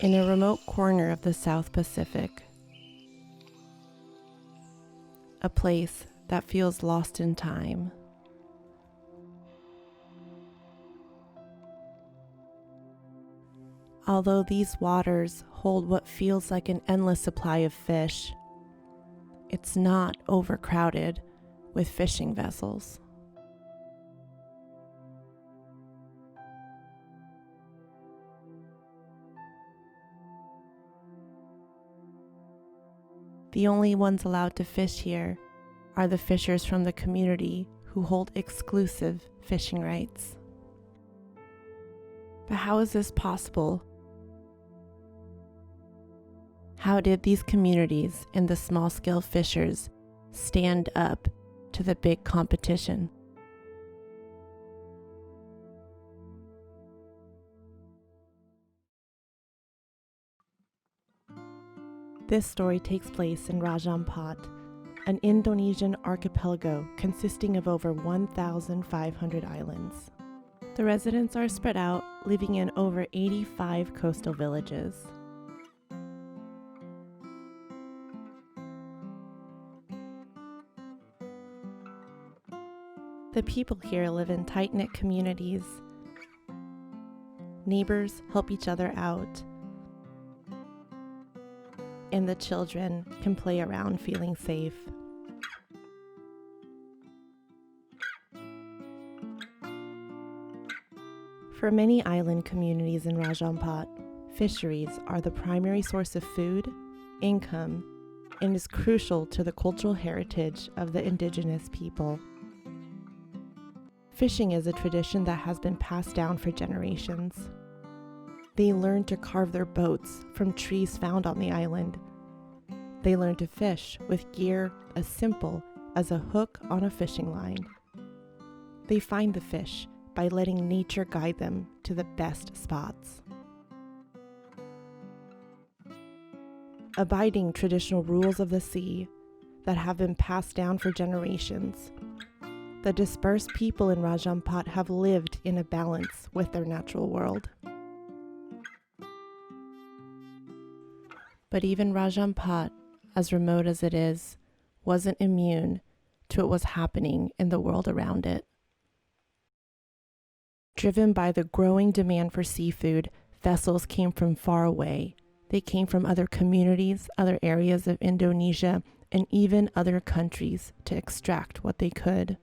In a remote corner of the South Pacific, a place that feels lost in time, although these waters hold what feels like an endless supply of fish, it's not overcrowded with fishing vessels. The only ones allowed to fish here are the fishers from the community who hold exclusive fishing rights. But how is this possible? How did these communities and the small-scale fishers stand up to the big competition? This story takes place in Raja Ampat, an Indonesian archipelago consisting of over 1,500 islands. The residents are spread out, living in over 85 coastal villages. The people here live in tight-knit communities. Neighbors help each other out, and the children can play around feeling safe. For many island communities in Raja Ampat, fisheries are the primary source of food, income, and is crucial to the cultural heritage of the indigenous people. Fishing is a tradition that has been passed down for generations. They learn to carve their boats from trees found on the island. They learn to fish with gear as simple as a hook on a fishing line. They find the fish by letting nature guide them to the best spots. Abiding traditional rules of the sea that have been passed down for generations, the dispersed people in Raja Ampat have lived in a balance with their natural world. But even Raja Ampat, as remote as it is, wasn't immune to what was happening in the world around it. Driven by the growing demand for seafood, vessels came from far away. They came from other communities, other areas of Indonesia, and even other countries to extract what they could.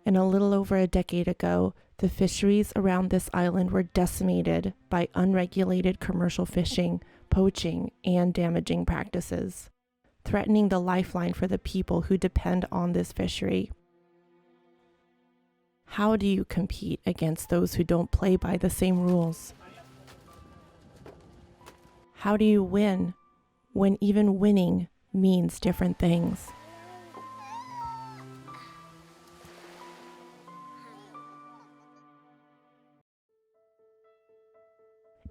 And a little over a decade ago, the fisheries around this island were decimated by unregulated commercial fishing, poaching, and damaging practices, threatening the lifeline for the people who depend on this fishery. How do you compete against those who don't play by the same rules? How do you win when even winning means different things?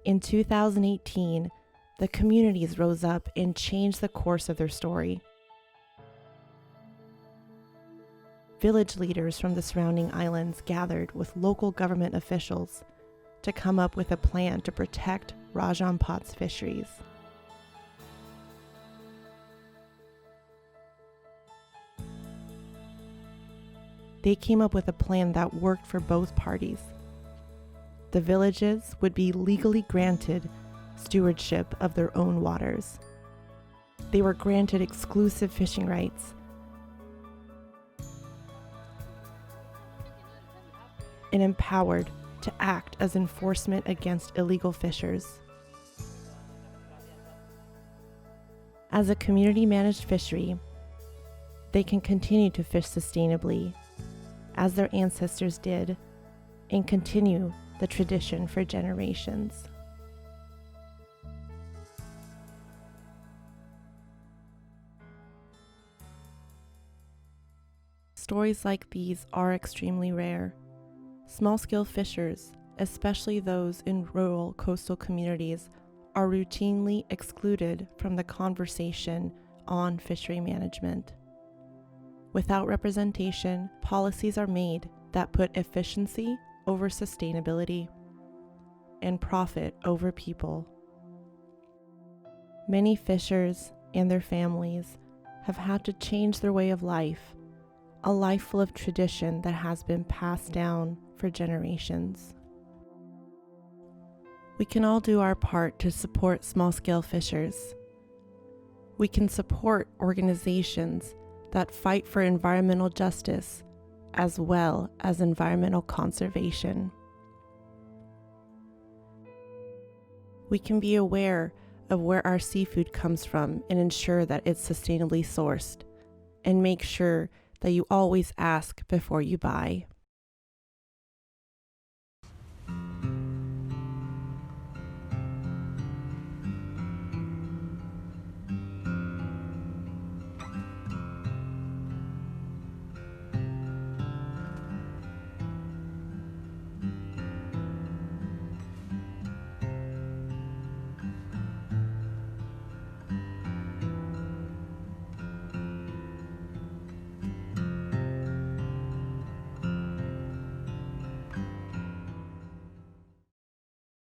In 2018, the communities rose up and changed the course of their story. Village leaders from the surrounding islands gathered with local government officials to come up with a plan to protect Raja Ampat's fisheries. They came up with a plan that worked for both parties. The villages would be legally granted stewardship of their own waters. They were granted exclusive fishing rights and empowered to act as enforcement against illegal fishers. As a community-managed fishery, they can continue to fish sustainably, as their ancestors did, and continue the tradition for generations. Stories like these are extremely rare. Small-scale fishers, especially those in rural coastal communities, are routinely excluded from the conversation on fishery management. Without representation, policies are made that put efficiency over sustainability and profit over people. Many fishers and their families have had to change their way of life, a life full of tradition that has been passed down for generations. We can all do our part to support small-scale fishers. We can support organizations that fight for environmental justice as well as environmental conservation. We can be aware of where our seafood comes from and ensure that it's sustainably sourced, and make sure that you always ask before you buy.